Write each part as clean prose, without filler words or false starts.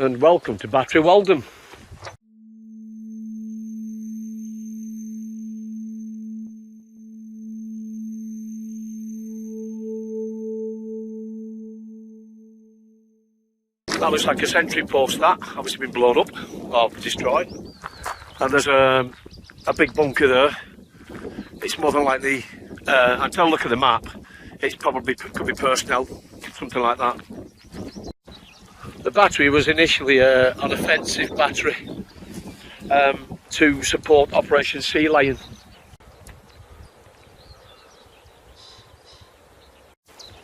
and welcome to Battery Waldem. That looks like a sentry post, that obviously been blown up or destroyed, and there's a big bunker there. It's more than likely, until I look at the map, it probably could be personnel, something like that. The battery was initially an offensive battery to support Operation Sea Lion.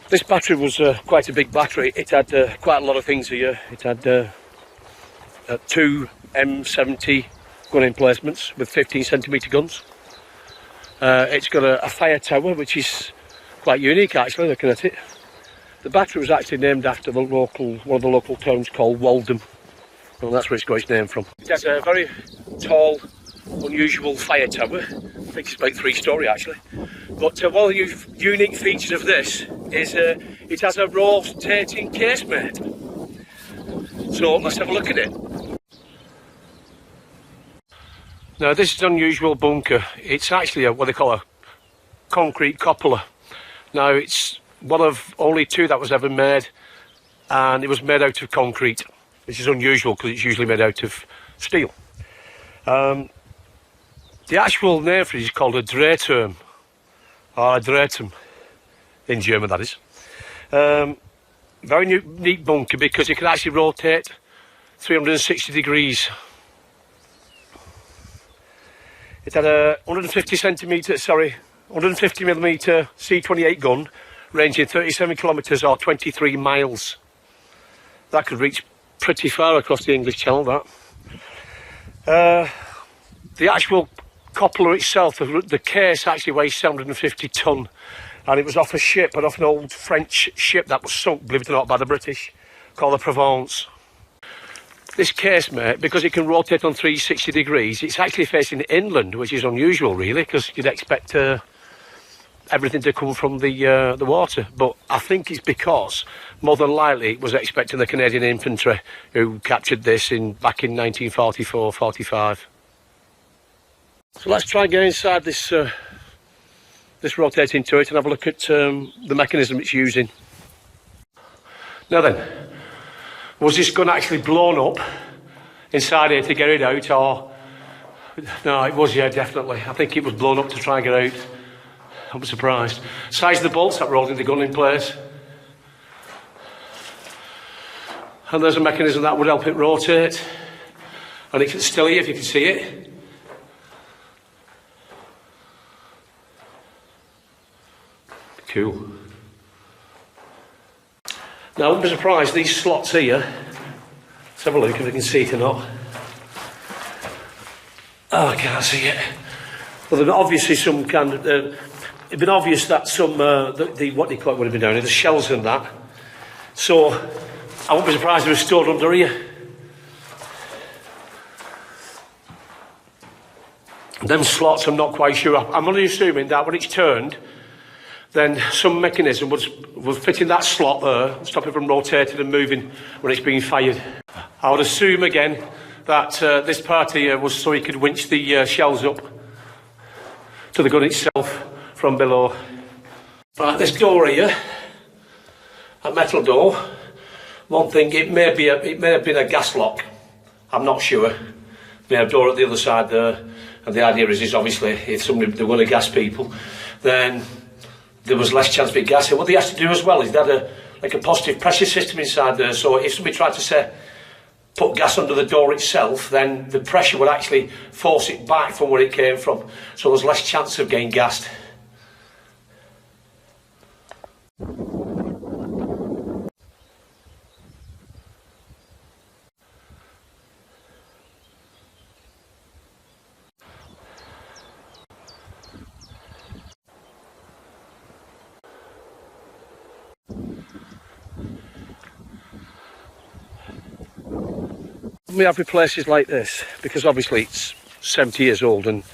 This battery was quite a big battery. It had quite a lot of things here. It had 2 M70 gun emplacements with 15cm guns. It's got a fire tower, which is quite unique actually, looking at it. The battery was actually named after one of the local towns called Waldem, and that's where it's got its name from. It has a very tall, unusual fire tower. I think it's about 3-storey actually. But one of the unique features of this is it has a rotating casemate. So let's have a look at it. Now this is an unusual bunker. It's actually what they call a concrete cupola. Now it's one of only 2 that was ever made, and it was made out of concrete, which is unusual because it's usually made out of steel. The actual name for it is called a Drehturm, or a Drehturm in German, that is. Very neat bunker because it can actually rotate 360 degrees. It had a 150mm C28 gun, ranging 37 kilometres or 23 miles. That could reach pretty far across the English Channel, that. The actual cupola itself, the case actually weighs 750 tonne, and it was off a ship, but off an old French ship that was sunk, believe it or not, by the British, called the Provence. This casemate, because it can rotate on 360 degrees, it's actually facing inland, which is unusual really, because you'd expect everything to come from the water. But I think it's because, more than likely, it was expecting the Canadian infantry who captured this back in 1944-45. So let's try and get inside this rotating turret and have a look at the mechanism it's using. Now then, was this gun actually blown up inside here to get it out, or... No, it was, yeah, definitely. I think it was blown up to try and get out. I'm surprised. Size of the bolts that were holding the gun in place. And there's a mechanism that would help it rotate. And it's still here, if you can see it. Cool. Now, I wouldn't be surprised, these slots here, let's have a look if you can see it or not. Oh, I can't see it. Well, there's obviously some kind of, it'd been obvious that some, what do you call it would have been down here, the shells and that. So, I wouldn't be surprised if it was stored under here. Them slots, I'm not quite sure. I'm only assuming that when it's turned, then some mechanism was fit in that slot there, stop it from rotating and moving when it's being fired. I would assume again that this part here was so he could winch the shells up to the gun itself from below. Right, this door here, a metal door. One thing, it may have been a gas lock. I'm not sure. We have a door at the other side there, and the idea is obviously if they want to gas people, then there was less chance of it gassing. What they had to do as well is they had like a positive pressure system inside there, so if somebody tried to put gas under the door itself, then the pressure would actually force it back from where it came from, so there's less chance of getting gassed. We have places like this because obviously it's 70 years old and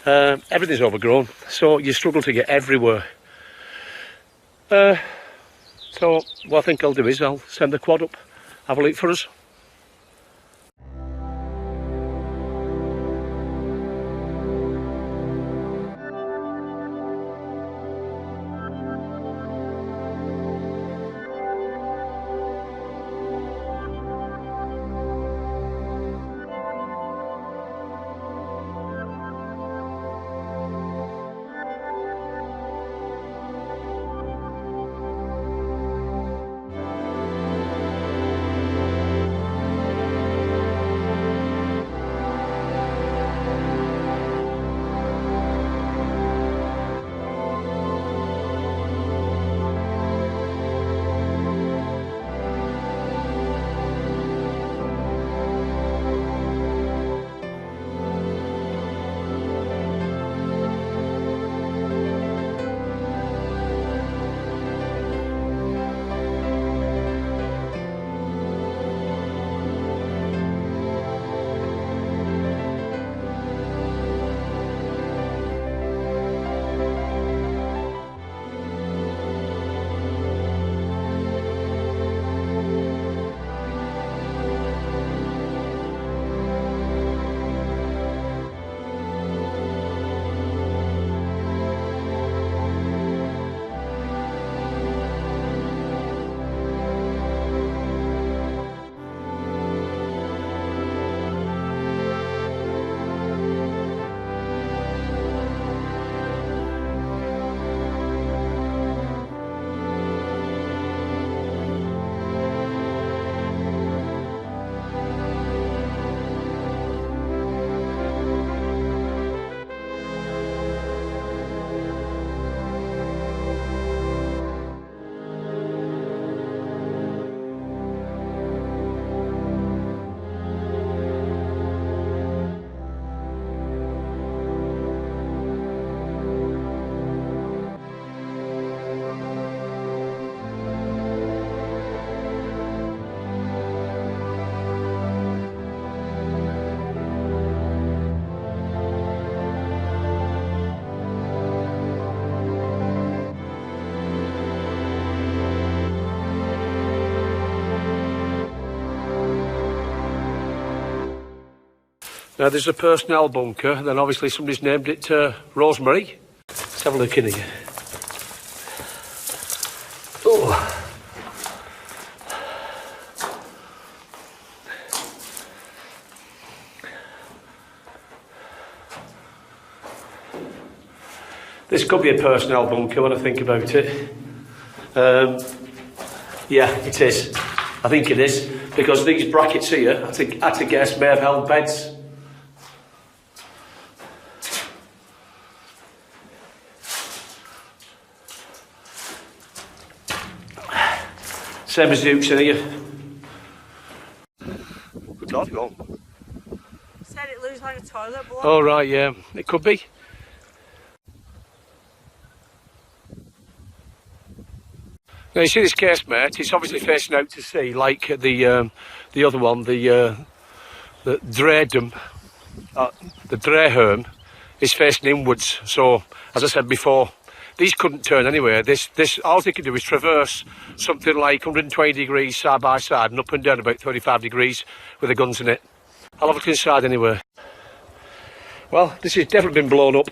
everything's overgrown, so you struggle to get everywhere. So what I think I'll do is I'll send the quad up, have a look for us. Now there's a personnel bunker, and then obviously somebody's named it Rosemary. Let's have a look in here. Oh. This could be a personnel bunker when I think about it. Yeah, it is. I think it is, because these brackets here, I think, at a guess, may have held beds. Same as Duke's in here. Good Lord, go on. Said it looks like a toilet block. Oh, right, yeah, it could be. Now you see this casemate, it's obviously facing out to sea, like the other one, the Dredum, the Dreherm is facing inwards. So, as I said before, these couldn't turn anywhere. This all they can do is traverse something like 120 degrees side by side and up and down about 35 degrees with the guns in it. I'll have a look inside anyway. Well, this has definitely been blown up.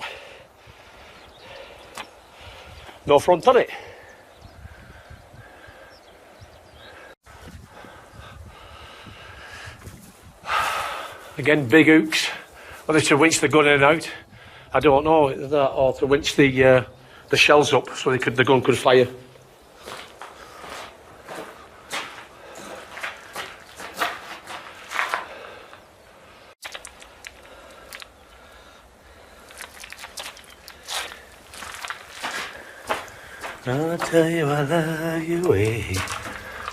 No front on it. Again, big hooks, whether to winch the gun in and out, I don't know, that, or to winch the shells up so the gun could fire. I'll tell you I love you.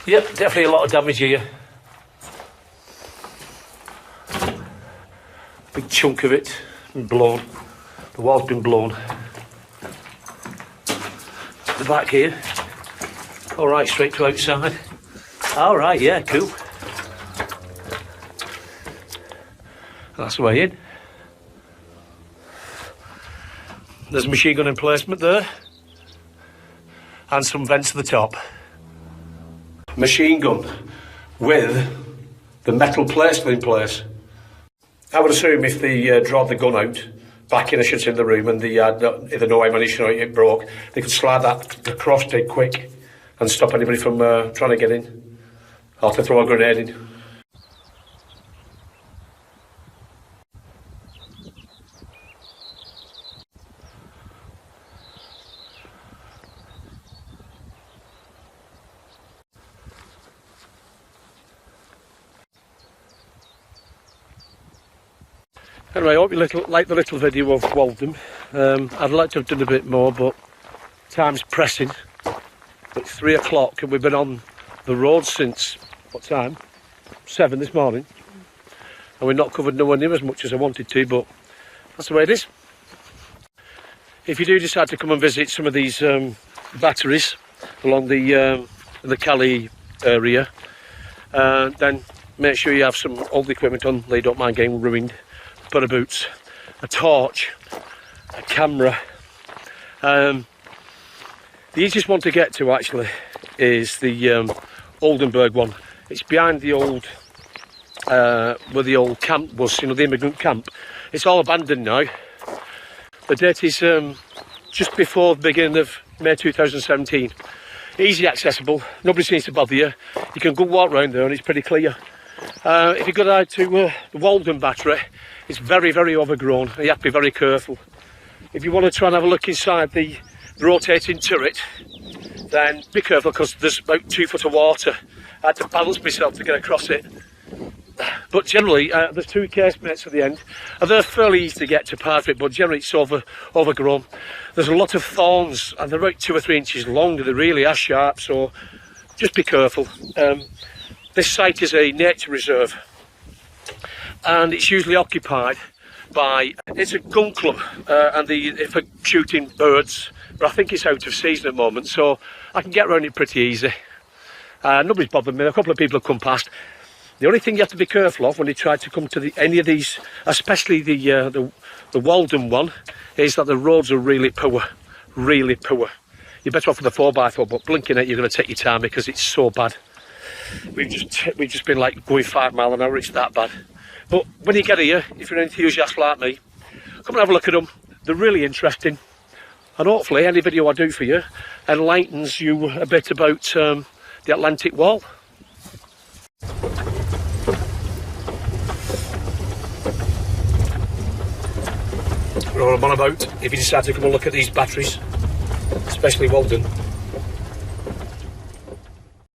Yep, definitely a lot of damage here. Big chunk of it been blown. The wall's been blown. The back here. All right, straight to outside. All right, yeah, cool. That's the way in. There's a machine gun emplacement there. And some vents to the top. Machine gun with the metal plate still in place. I would assume if they draw the gun out, back in, I should say, in the room, and they had either no ammunition or it broke, they could slide that across dead quick and stop anybody from trying to get in or to throw a grenade in. Anyway, I hope you like the little video of Waldem. I'd like to have done a bit more, but time's pressing. It's 3 o'clock and we've been on the road since, what time? 7 this morning. And we've not covered nowhere near as much as I wanted to, but that's the way it is. If you do decide to come and visit some of these batteries along the Calais area, then make sure you have some old equipment on, they don't mind getting ruined. Pair of boots, a torch, a camera. The easiest one to get to actually is the Oldenburg one. It's behind the old where the old camp was, you know, the immigrant camp. It's all abandoned now. The date is just before the beginning of May 2017. Easy accessible, nobody seems to bother you. You can go walk around there and it's pretty clear. If you go out to the Walden battery, it's very, very overgrown. You have to be very careful. If you want to try and have a look inside the rotating turret, then be careful because there's about 2 foot of water. I had to balance myself to get across it. But generally, there's 2 casemates at the end. And they're fairly easy to get to part of it, but generally it's overgrown. There's a lot of thorns, and they're about 2 or 3 inches long. They really are sharp, so just be careful. This site is a nature reserve, and it's usually occupied by, it's a gun club, and for shooting birds, but I think it's out of season at the moment, so I can get around it pretty easy. Nobody's bothered me. A couple of people have come past. The only thing you have to be careful of when you try to come to any of these, especially the Walden one, is that the roads are really poor, really poor. You're better off with a 4x4, but blinking it, you're going to take your time because it's so bad. We've just been like going 5 miles an hour. It's that bad. But when you get here, if you're an enthusiast like me, come and have a look at them. They're really interesting. And hopefully any video I do for you enlightens you a bit about the Atlantic Wall. What I'm on about, if you decide to come and look at these batteries, especially Walden,